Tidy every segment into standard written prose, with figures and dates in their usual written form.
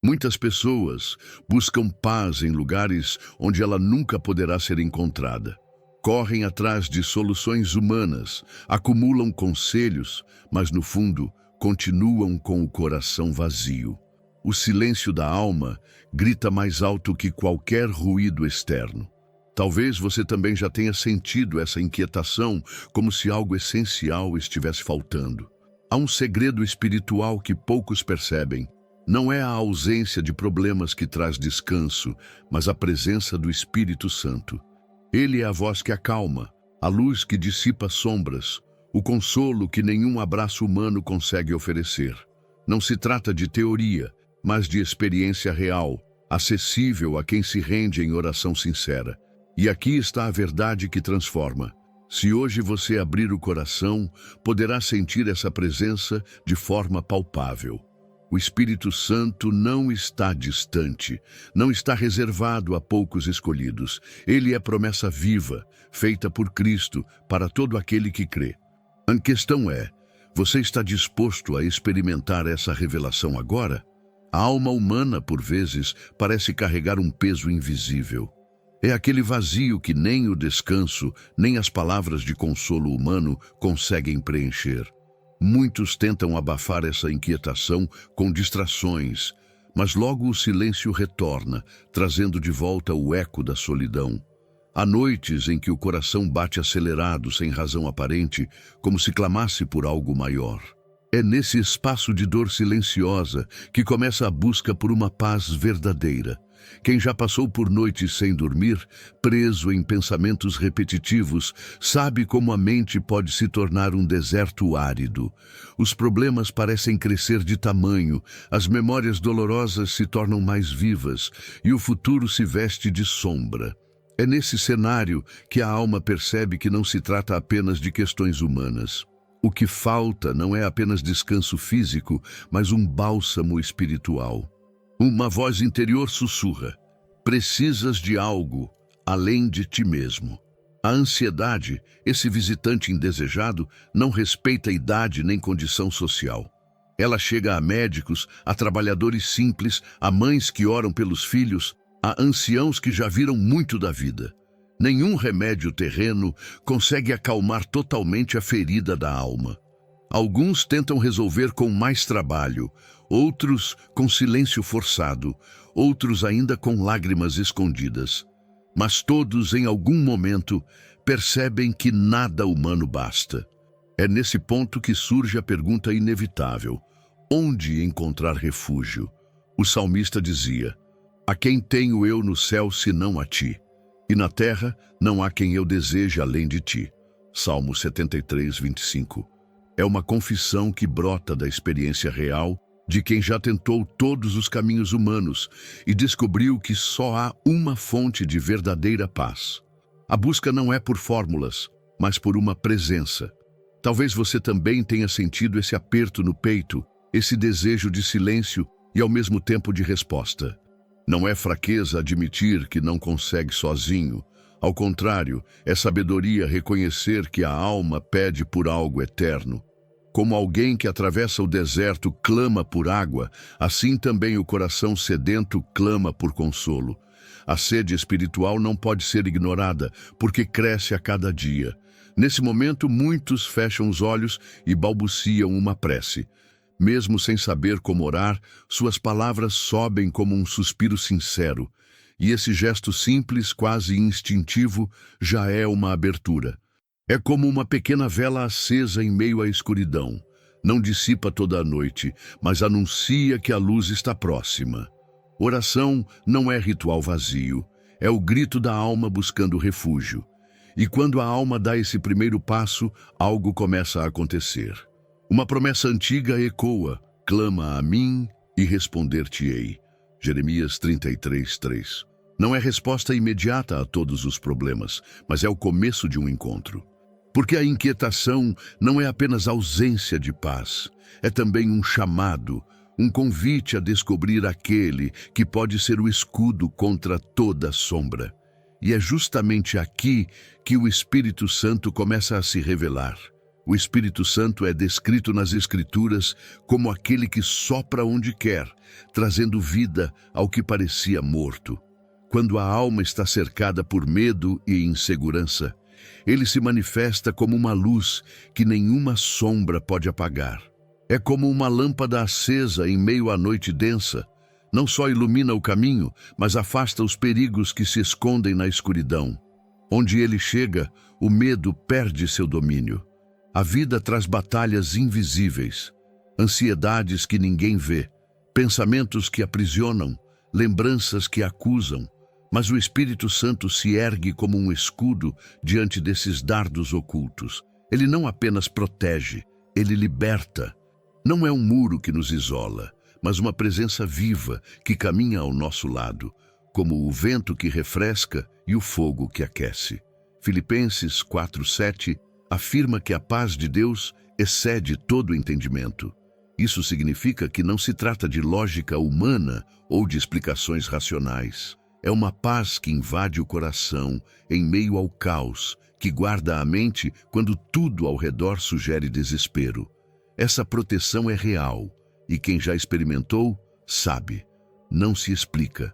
Muitas pessoas buscam paz em lugares onde ela nunca poderá ser encontrada. Correm atrás de soluções humanas, acumulam conselhos, mas no fundo continuam com o coração vazio. O silêncio da alma grita mais alto que qualquer ruído externo. Talvez você também já tenha sentido essa inquietação, como se algo essencial estivesse faltando. Há um segredo espiritual que poucos percebem. Não é a ausência de problemas que traz descanso, mas a presença do Espírito Santo. Ele é a voz que acalma, a luz que dissipa sombras, o consolo que nenhum abraço humano consegue oferecer. Não se trata de teoria, mas de experiência real, acessível a quem se rende em oração sincera. E aqui está a verdade que transforma. Se hoje você abrir o coração, poderá sentir essa presença de forma palpável. O Espírito Santo não está distante, não está reservado a poucos escolhidos. Ele é promessa viva, feita por Cristo para todo aquele que crê. A questão é, você está disposto a experimentar essa revelação agora? A alma humana, por vezes, parece carregar um peso invisível. É aquele vazio que nem o descanso, nem as palavras de consolo humano conseguem preencher. Muitos tentam abafar essa inquietação com distrações, mas logo o silêncio retorna, trazendo de volta o eco da solidão. Há noites em que o coração bate acelerado, sem razão aparente, como se clamasse por algo maior. É nesse espaço de dor silenciosa que começa a busca por uma paz verdadeira. Quem já passou por noites sem dormir, preso em pensamentos repetitivos, sabe como a mente pode se tornar um deserto árido. Os problemas parecem crescer de tamanho, as memórias dolorosas se tornam mais vivas e o futuro se veste de sombra. É nesse cenário que a alma percebe que não se trata apenas de questões humanas. O que falta não é apenas descanso físico, mas um bálsamo espiritual. Uma voz interior sussurra: precisas de algo além de ti mesmo. A ansiedade, esse visitante indesejado, não respeita idade nem condição social. Ela chega a médicos, a trabalhadores simples, a mães que oram pelos filhos, a anciãos que já viram muito da vida. Nenhum remédio terreno consegue acalmar totalmente a ferida da alma. Alguns tentam resolver com mais trabalho, outros com silêncio forçado, outros ainda com lágrimas escondidas. Mas todos, em algum momento, percebem que nada humano basta. É nesse ponto que surge a pergunta inevitável: onde encontrar refúgio? O salmista dizia: a quem tenho eu no céu senão a ti? E na terra não há quem eu deseje além de ti. Salmo 73, 25. É uma confissão que brota da experiência real de quem já tentou todos os caminhos humanos e descobriu que só há uma fonte de verdadeira paz. A busca não é por fórmulas, mas por uma presença. Talvez você também tenha sentido esse aperto no peito, esse desejo de silêncio e ao mesmo tempo de resposta. Não é fraqueza admitir que não consegue sozinho. Ao contrário, é sabedoria reconhecer que a alma pede por algo eterno. Como alguém que atravessa o deserto clama por água, assim também o coração sedento clama por consolo. A sede espiritual não pode ser ignorada, porque cresce a cada dia. Nesse momento, muitos fecham os olhos e balbuciam uma prece. Mesmo sem saber como orar, suas palavras sobem como um suspiro sincero. E esse gesto simples, quase instintivo, já é uma abertura. É como uma pequena vela acesa em meio à escuridão. Não dissipa toda a noite, mas anuncia que a luz está próxima. Oração não é ritual vazio, é o grito da alma buscando refúgio. E quando a alma dá esse primeiro passo, algo começa a acontecer. Uma promessa antiga ecoa: clama a mim e responder-te-ei. Jeremias 33, 3. Não é resposta imediata a todos os problemas, mas é o começo de um encontro. Porque a inquietação não é apenas ausência de paz, é também um chamado, um convite a descobrir aquele que pode ser o escudo contra toda sombra. E é justamente aqui que o Espírito Santo começa a se revelar. O Espírito Santo é descrito nas Escrituras como aquele que sopra onde quer, trazendo vida ao que parecia morto. Quando a alma está cercada por medo e insegurança, ele se manifesta como uma luz que nenhuma sombra pode apagar. É como uma lâmpada acesa em meio à noite densa. Não só ilumina o caminho, mas afasta os perigos que se escondem na escuridão. Onde ele chega, o medo perde seu domínio. A vida traz batalhas invisíveis, ansiedades que ninguém vê, pensamentos que aprisionam, lembranças que acusam. Mas o Espírito Santo se ergue como um escudo diante desses dardos ocultos. Ele não apenas protege, ele liberta. Não é um muro que nos isola, mas uma presença viva que caminha ao nosso lado, como o vento que refresca e o fogo que aquece. Filipenses 4:7 afirma que a paz de Deus excede todo o entendimento. Isso significa que não se trata de lógica humana ou de explicações racionais. É uma paz que invade o coração em meio ao caos, que guarda a mente quando tudo ao redor sugere desespero. Essa proteção é real, e quem já experimentou, sabe. Não se explica,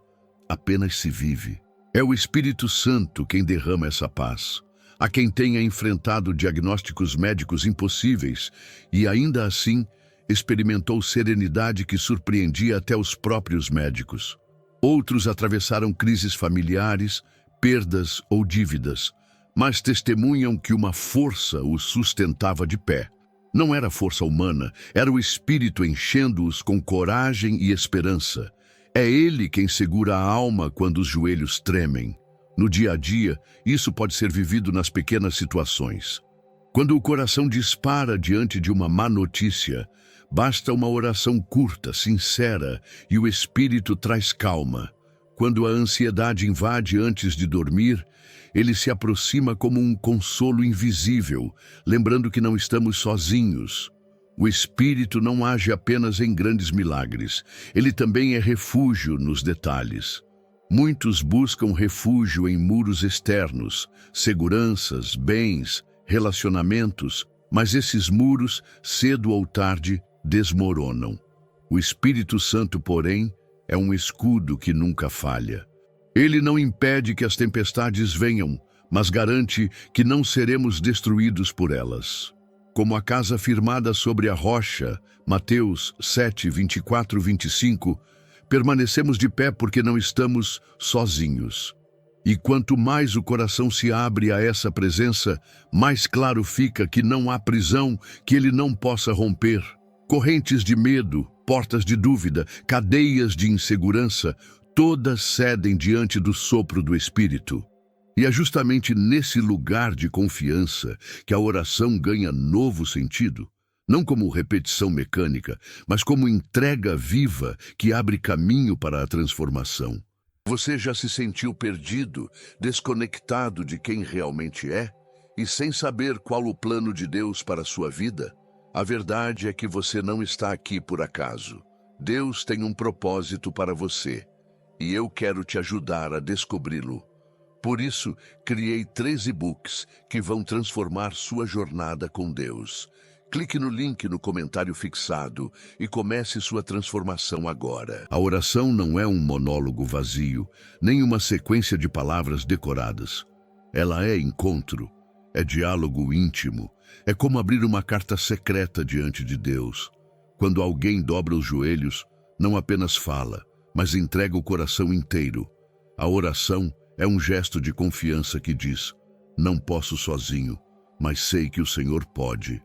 apenas se vive. É o Espírito Santo quem derrama essa paz. A quem tenha enfrentado diagnósticos médicos impossíveis e ainda assim experimentou serenidade que surpreendia até os próprios médicos. Outros atravessaram crises familiares, perdas ou dívidas, mas testemunham que uma força os sustentava de pé. Não era força humana, era o Espírito enchendo-os com coragem e esperança. É Ele quem segura a alma quando os joelhos tremem. No dia a dia, isso pode ser vivido nas pequenas situações. Quando o coração dispara diante de uma má notícia, basta uma oração curta, sincera, e o Espírito traz calma. Quando a ansiedade invade antes de dormir, ele se aproxima como um consolo invisível, lembrando que não estamos sozinhos. O Espírito não age apenas em grandes milagres, ele também é refúgio nos detalhes. Muitos buscam refúgio em muros externos, seguranças, bens, relacionamentos, mas esses muros, cedo ou tarde, desmoronam. O Espírito Santo, porém, é um escudo que nunca falha. Ele não impede que as tempestades venham, mas garante que não seremos destruídos por elas. Como a casa firmada sobre a rocha, Mateus 7, 24-25, permanecemos de pé porque não estamos sozinhos. E quanto mais o coração se abre a essa presença, mais claro fica que não há prisão que ele não possa romper. Correntes de medo, portas de dúvida, cadeias de insegurança, todas cedem diante do sopro do Espírito. E é justamente nesse lugar de confiança que a oração ganha novo sentido, não como repetição mecânica, mas como entrega viva que abre caminho para a transformação. Você já se sentiu perdido, desconectado de quem realmente é, e sem saber qual o plano de Deus para a sua vida? A verdade é que você não está aqui por acaso. Deus tem um propósito para você, e eu quero te ajudar a descobri-lo. Por isso, criei 3 e-books que vão transformar sua jornada com Deus. Clique no link no comentário fixado e comece sua transformação agora. A oração não é um monólogo vazio, nem uma sequência de palavras decoradas. Ela é encontro, é diálogo íntimo, é como abrir uma carta secreta diante de Deus. Quando alguém dobra os joelhos, não apenas fala, mas entrega o coração inteiro. A oração é um gesto de confiança que diz: não posso sozinho, mas sei que o Senhor pode.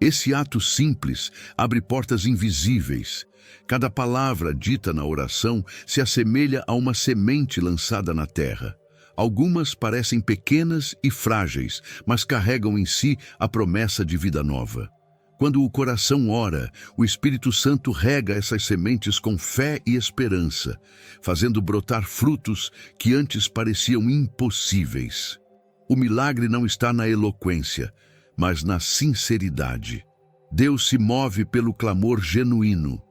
Esse ato simples abre portas invisíveis. Cada palavra dita na oração se assemelha a uma semente lançada na terra. Algumas parecem pequenas e frágeis, mas carregam em si a promessa de vida nova. Quando o coração ora, o Espírito Santo rega essas sementes com fé e esperança, fazendo brotar frutos que antes pareciam impossíveis. O milagre não está na eloquência, mas na sinceridade. Deus se move pelo clamor genuíno.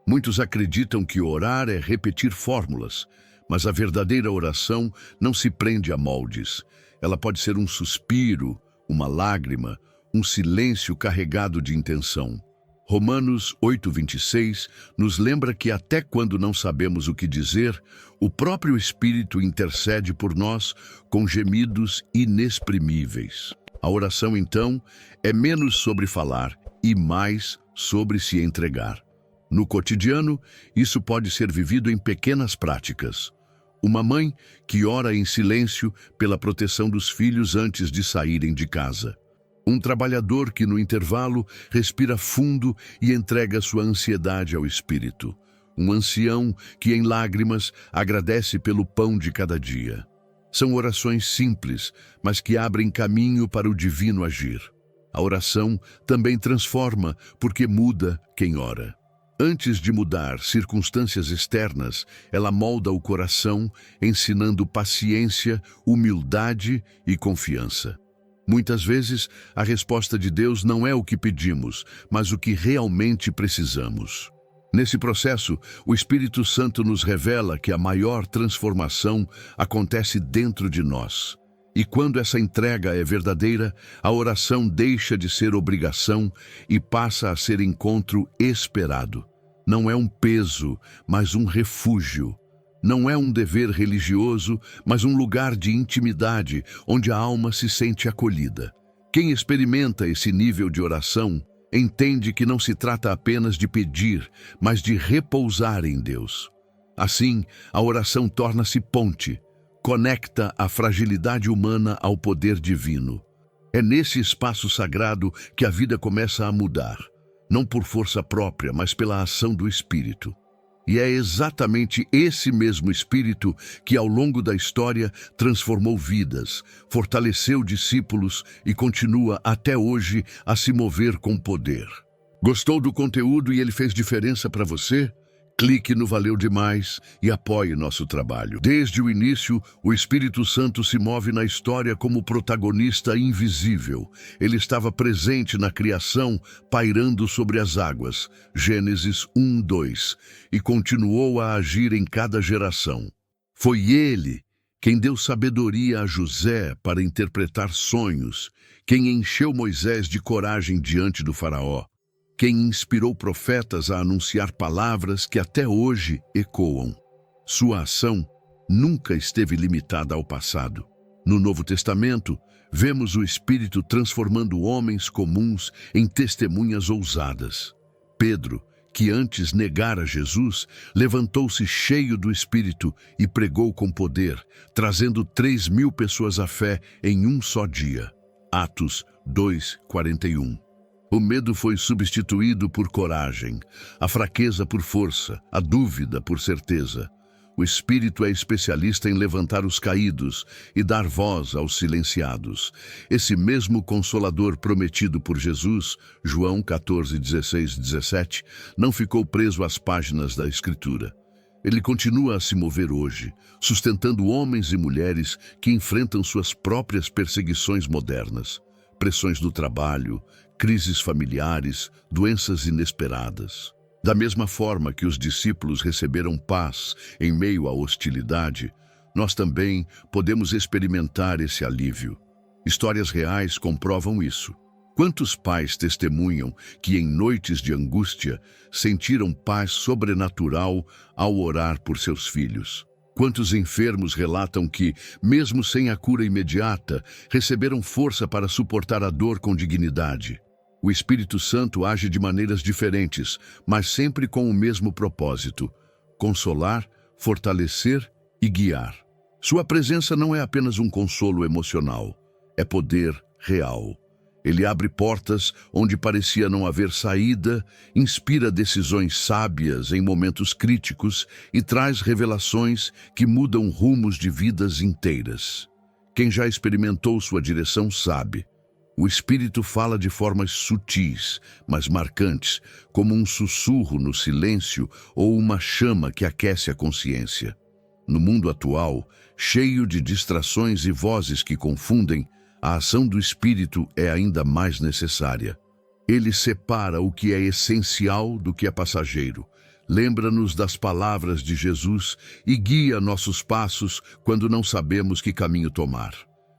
Muitos acreditam que orar é repetir fórmulas, mas a verdadeira oração não se prende a moldes. Ela pode ser um suspiro, uma lágrima, um silêncio carregado de intenção. Romanos 8:26 nos lembra que até quando não sabemos o que dizer, o próprio Espírito intercede por nós com gemidos inexprimíveis. A oração, então, é menos sobre falar e mais sobre se entregar. No cotidiano, isso pode ser vivido em pequenas práticas. Uma mãe que ora em silêncio pela proteção dos filhos antes de saírem de casa. Um trabalhador que, no intervalo, respira fundo e entrega sua ansiedade ao Espírito. Um ancião que, em lágrimas, agradece pelo pão de cada dia. São orações simples, mas que abrem caminho para o divino agir. A oração também transforma, porque muda quem ora. Antes de mudar circunstâncias externas, ela molda o coração, ensinando paciência, humildade e confiança. Muitas vezes, a resposta de Deus não é o que pedimos, mas o que realmente precisamos. Nesse processo, o Espírito Santo nos revela que a maior transformação acontece dentro de nós. E quando essa entrega é verdadeira, a oração deixa de ser obrigação e passa a ser encontro esperado. Não é um peso, mas um refúgio. Não é um dever religioso, mas um lugar de intimidade, onde a alma se sente acolhida. Quem experimenta esse nível de oração entende que não se trata apenas de pedir, mas de repousar em Deus. Assim, a oração torna-se ponte, conecta a fragilidade humana ao poder divino. É nesse espaço sagrado que a vida começa a mudar, não por força própria, mas pela ação do Espírito. E é exatamente esse mesmo Espírito que, ao longo da história, transformou vidas, fortaleceu discípulos e continua até hoje a se mover com poder. Gostou do conteúdo e ele fez diferença para você? Clique no Valeu Demais e apoie nosso trabalho. Desde o início, o Espírito Santo se move na história como protagonista invisível. Ele estava presente na criação, pairando sobre as águas, Gênesis 1:2, e continuou a agir em cada geração. Foi ele quem deu sabedoria a José para interpretar sonhos, quem encheu Moisés de coragem diante do faraó, quem inspirou profetas a anunciar palavras que até hoje ecoam. Sua ação nunca esteve limitada ao passado. No Novo Testamento, vemos o Espírito transformando homens comuns em testemunhas ousadas. Pedro, que antes negara Jesus, levantou-se cheio do Espírito e pregou com poder, trazendo 3.000 pessoas à fé em um só dia. Atos 2:41. O medo foi substituído por coragem, a fraqueza por força, a dúvida por certeza. O Espírito é especialista em levantar os caídos e dar voz aos silenciados. Esse mesmo Consolador prometido por Jesus, João 14:16-17, não ficou preso às páginas da Escritura. Ele continua a se mover hoje, sustentando homens e mulheres que enfrentam suas próprias perseguições modernas, pressões do trabalho, crises familiares, doenças inesperadas. Da mesma forma que os discípulos receberam paz em meio à hostilidade, nós também podemos experimentar esse alívio. Histórias reais comprovam isso. Quantos pais testemunham que em noites de angústia sentiram paz sobrenatural ao orar por seus filhos? Quantos enfermos relatam que, mesmo sem a cura imediata, receberam força para suportar a dor com dignidade? O Espírito Santo age de maneiras diferentes, mas sempre com o mesmo propósito: consolar, fortalecer e guiar. Sua presença não é apenas um consolo emocional, é poder real. Ele abre portas onde parecia não haver saída, inspira decisões sábias em momentos críticos e traz revelações que mudam rumos de vidas inteiras. Quem já experimentou sua direção sabe. O Espírito fala de formas sutis, mas marcantes, como um sussurro no silêncio ou uma chama que aquece a consciência. No mundo atual, cheio de distrações e vozes que confundem, a ação do Espírito é ainda mais necessária. Ele separa o que é essencial do que é passageiro, lembra-nos das palavras de Jesus e guia nossos passos quando não sabemos que caminho tomar.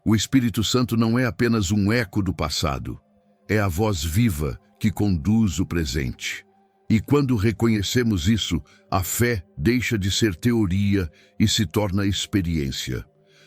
O Espírito Santo não é apenas um eco do passado. é a voz viva que conduz o presente. E quando reconhecemos isso, a fé deixa de ser teoria e se torna experiência.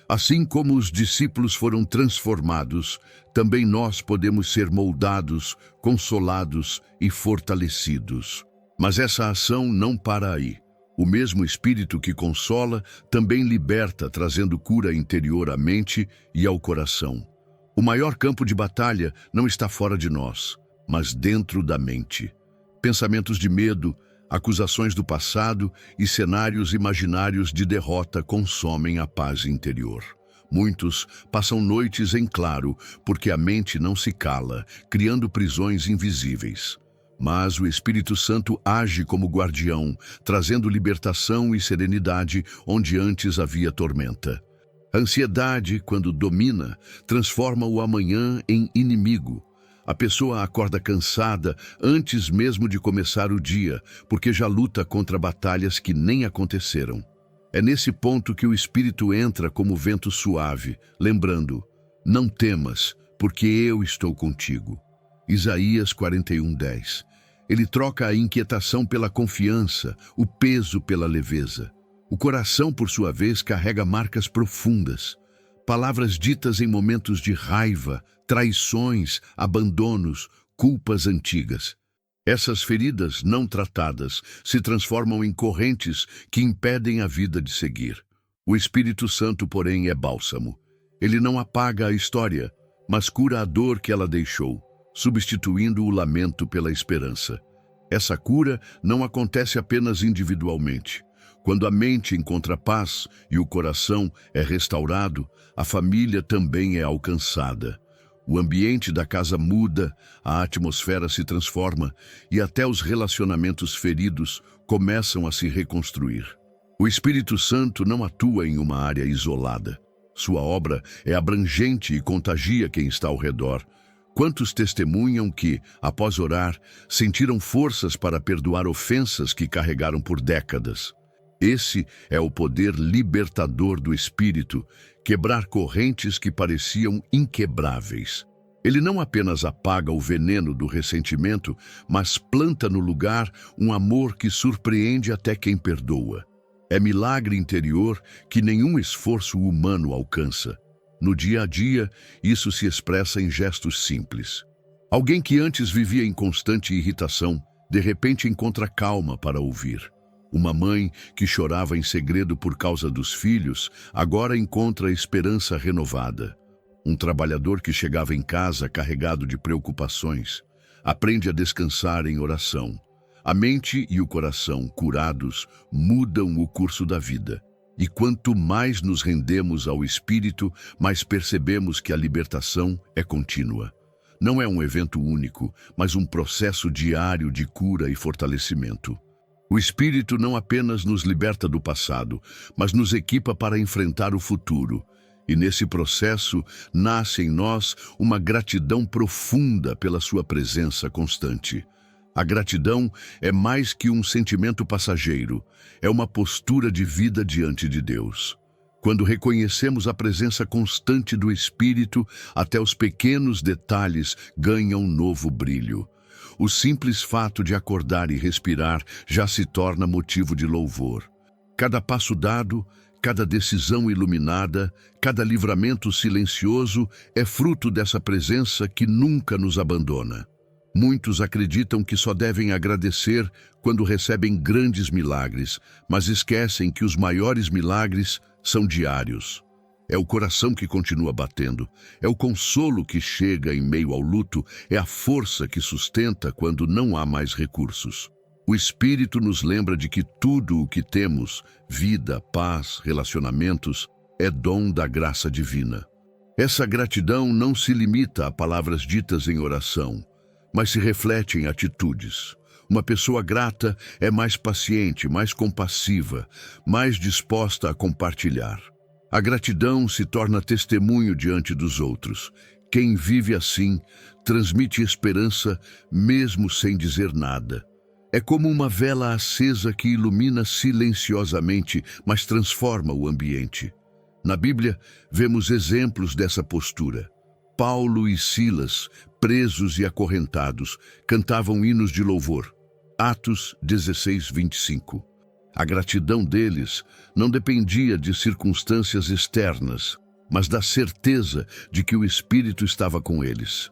Assim como os discípulos foram transformados, também nós podemos ser moldados, consolados e fortalecidos. Mas essa ação não para aí. O mesmo Espírito que consola também liberta, trazendo cura interior à mente e ao coração. O maior campo de batalha não está fora de nós, mas dentro da mente. Pensamentos de medo, acusações do passado e cenários imaginários de derrota consomem a paz interior. Muitos passam noites em claro porque a mente não se cala, criando prisões invisíveis. Mas o Espírito Santo age como guardião, trazendo libertação e serenidade onde antes havia tormenta. A ansiedade, quando domina, transforma o amanhã em inimigo. A pessoa acorda cansada antes mesmo de começar o dia, porque já luta contra batalhas que nem aconteceram. É nesse ponto que o Espírito entra como vento suave, lembrando: não temas, porque eu estou contigo. Isaías 41:10. Ele troca a inquietação pela confiança, o peso pela leveza. O coração, por sua vez, carrega marcas profundas. Palavras ditas em momentos de raiva, traições, abandonos, culpas antigas. Essas feridas não tratadas se transformam em correntes que impedem a vida de seguir. O Espírito Santo, porém, é bálsamo. Ele não apaga a história, mas cura a dor que ela deixou, substituindo o lamento pela esperança. Essa cura não acontece apenas individualmente. Quando a mente encontra paz e o coração é restaurado, a família também é alcançada. O ambiente da casa muda, a atmosfera se transforma e até os relacionamentos feridos começam a se reconstruir. O Espírito Santo não atua em uma área isolada. Sua obra é abrangente e contagia quem está ao redor. Quantos testemunham que, após orar, sentiram forças para perdoar ofensas que carregaram por décadas? Esse é o poder libertador do Espírito, quebrar correntes que pareciam inquebráveis. Ele não apenas apaga o veneno do ressentimento, mas planta no lugar um amor que surpreende até quem perdoa. É milagre interior que nenhum esforço humano alcança. No dia a dia, isso se expressa em gestos simples. Alguém que antes vivia em constante irritação, de repente encontra calma para ouvir. Uma mãe que chorava em segredo por causa dos filhos, agora encontra esperança renovada. Um trabalhador que chegava em casa carregado de preocupações, aprende a descansar em oração. A mente e o coração, curados, mudam o curso da vida. E quanto mais nos rendemos ao Espírito, mais percebemos que a libertação é contínua. Não é um evento único, mas um processo diário de cura e fortalecimento. O Espírito não apenas nos liberta do passado, mas nos equipa para enfrentar o futuro. E nesse processo nasce em nós uma gratidão profunda pela sua presença constante. A gratidão é mais que um sentimento passageiro, é uma postura de vida diante de Deus. Quando reconhecemos a presença constante do Espírito, até os pequenos detalhes ganham um novo brilho. O simples fato de acordar e respirar já se torna motivo de louvor. Cada passo dado, cada decisão iluminada, cada livramento silencioso é fruto dessa presença que nunca nos abandona. Muitos acreditam que só devem agradecer quando recebem grandes milagres, mas esquecem que os maiores milagres são diários. É o coração que continua batendo, é o consolo que chega em meio ao luto, é a força que sustenta quando não há mais recursos. O Espírito nos lembra de que tudo o que temos, vida, paz, relacionamentos, é dom da graça divina. Essa gratidão não se limita a palavras ditas em oração, mas se reflete em atitudes. Uma pessoa grata é mais paciente, mais compassiva, mais disposta a compartilhar. A gratidão se torna testemunho diante dos outros. Quem vive assim transmite esperança mesmo sem dizer nada. É como uma vela acesa que ilumina silenciosamente, mas transforma o ambiente. Na Bíblia, vemos exemplos dessa postura. Paulo e Silas, presos e acorrentados, cantavam hinos de louvor. Atos 16, 25. A gratidão deles não dependia de circunstâncias externas, mas da certeza de que o Espírito estava com eles.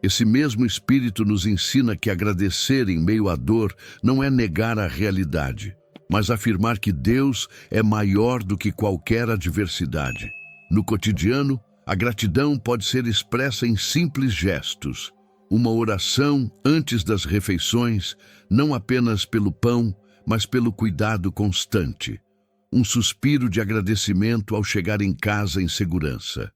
Esse mesmo Espírito nos ensina que agradecer em meio à dor não é negar a realidade, mas afirmar que Deus é maior do que qualquer adversidade. No cotidiano, a gratidão pode ser expressa em simples gestos. Uma oração antes das refeições, não apenas pelo pão, mas pelo cuidado constante. Um suspiro de agradecimento ao chegar em casa em segurança.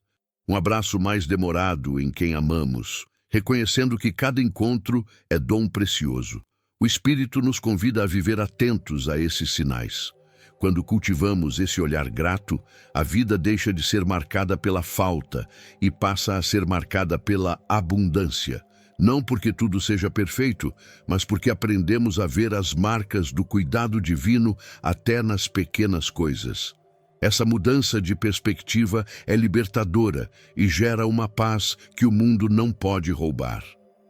Um abraço mais demorado em quem amamos, reconhecendo que cada encontro é dom precioso. O Espírito nos convida a viver atentos a esses sinais. Quando cultivamos esse olhar grato, a vida deixa de ser marcada pela falta e passa a ser marcada pela abundância. Não porque tudo seja perfeito, mas porque aprendemos a ver as marcas do cuidado divino até nas pequenas coisas. Essa mudança de perspectiva é libertadora e gera uma paz que o mundo não pode roubar.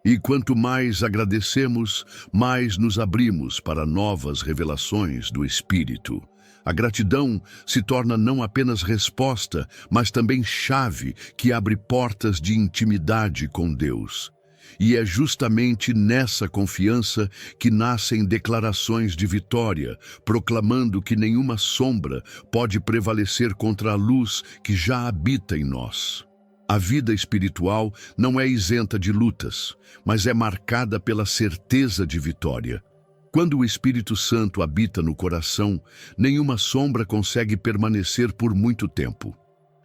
E quanto mais agradecemos, mais nos abrimos para novas revelações do Espírito. A gratidão se torna não apenas resposta, mas também chave que abre portas de intimidade com Deus. E é justamente nessa confiança que nascem declarações de vitória, proclamando que nenhuma sombra pode prevalecer contra a luz que já habita em nós. A vida espiritual não é isenta de lutas, mas é marcada pela certeza de vitória. Quando o Espírito Santo habita no coração, nenhuma sombra consegue permanecer por muito tempo.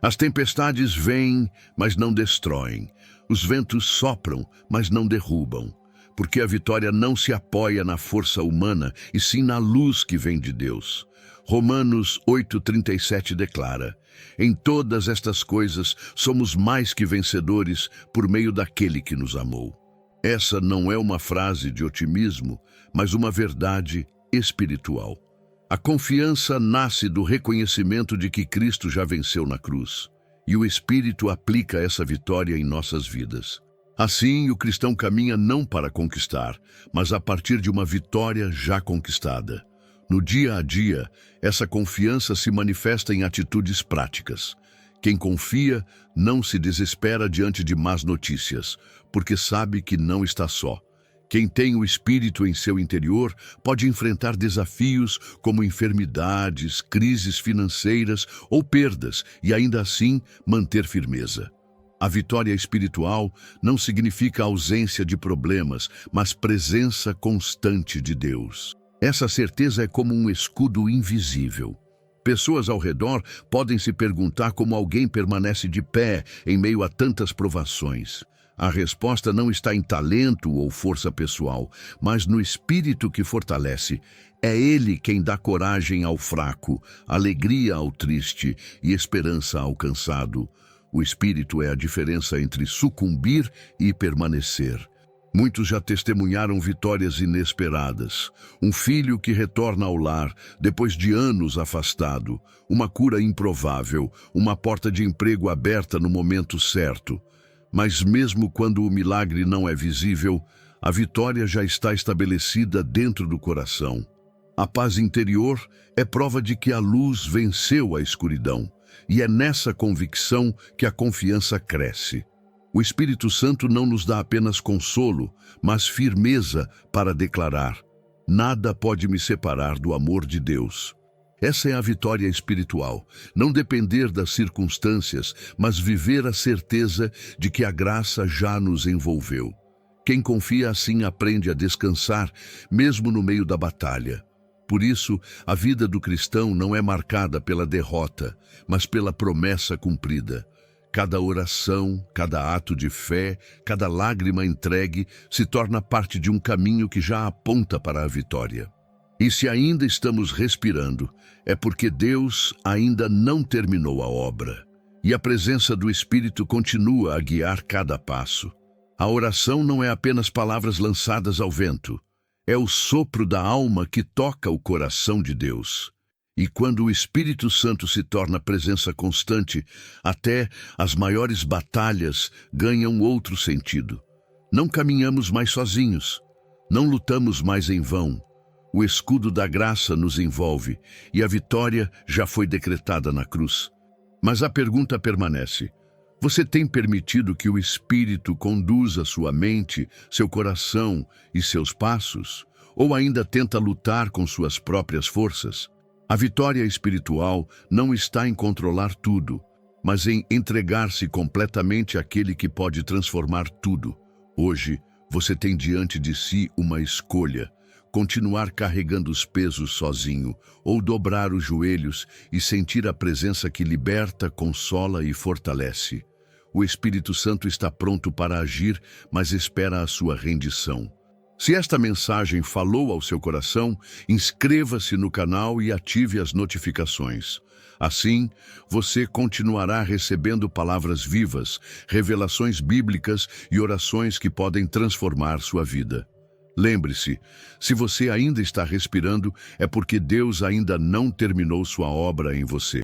As tempestades vêm, mas não destroem. Os ventos sopram, mas não derrubam. Porque a vitória não se apoia na força humana, e sim na luz que vem de Deus. Romanos 8,37 declara: em todas estas coisas somos mais que vencedores por meio daquele que nos amou. Essa não é uma frase de otimismo, mas uma verdade espiritual. A confiança nasce do reconhecimento de que Cristo já venceu na cruz, e o Espírito aplica essa vitória em nossas vidas. Assim, o cristão caminha não para conquistar, mas a partir de uma vitória já conquistada. No dia a dia, essa confiança se manifesta em atitudes práticas. Quem confia não se desespera diante de más notícias, porque sabe que não está só. Quem tem o Espírito em seu interior pode enfrentar desafios como enfermidades, crises financeiras ou perdas e ainda assim manter firmeza. A vitória espiritual não significa ausência de problemas, mas presença constante de Deus. Essa certeza é como um escudo invisível. Pessoas ao redor podem se perguntar como alguém permanece de pé em meio a tantas provações. A resposta não está em talento ou força pessoal, mas no Espírito que fortalece. É Ele quem dá coragem ao fraco, alegria ao triste e esperança ao cansado. O Espírito é a diferença entre sucumbir e permanecer. Muitos já testemunharam vitórias inesperadas. Um filho que retorna ao lar depois de anos afastado, uma cura improvável, uma porta de emprego aberta no momento certo. Mas mesmo quando o milagre não é visível, a vitória já está estabelecida dentro do coração. A paz interior é prova de que a luz venceu a escuridão, e é nessa convicção que a confiança cresce. O Espírito Santo não nos dá apenas consolo, mas firmeza para declarar: nada pode me separar do amor de Deus. Essa é a vitória espiritual, não depender das circunstâncias, mas viver a certeza de que a graça já nos envolveu. Quem confia assim aprende a descansar, mesmo no meio da batalha. Por isso, a vida do cristão não é marcada pela derrota, mas pela promessa cumprida. Cada oração, cada ato de fé, cada lágrima entregue se torna parte de um caminho que já aponta para a vitória. E se ainda estamos respirando, é porque Deus ainda não terminou a obra. E a presença do Espírito continua a guiar cada passo. A oração não é apenas palavras lançadas ao vento. É o sopro da alma que toca o coração de Deus. E quando o Espírito Santo se torna presença constante, até as maiores batalhas ganham outro sentido. Não caminhamos mais sozinhos. Não lutamos mais em vão. O escudo da graça nos envolve e a vitória já foi decretada na cruz. Mas a pergunta permanece: você tem permitido que o Espírito conduza sua mente, seu coração e seus passos? Ou ainda tenta lutar com suas próprias forças? A vitória espiritual não está em controlar tudo, mas em entregar-se completamente àquele que pode transformar tudo. Hoje, você tem diante de si uma escolha: continuar carregando os pesos sozinho, ou dobrar os joelhos e sentir a presença que liberta, consola e fortalece. O Espírito Santo está pronto para agir, mas espera a sua rendição. Se esta mensagem falou ao seu coração, inscreva-se no canal e ative as notificações. Assim, você continuará recebendo palavras vivas, revelações bíblicas e orações que podem transformar sua vida. Lembre-se, se você ainda está respirando, é porque Deus ainda não terminou sua obra em você.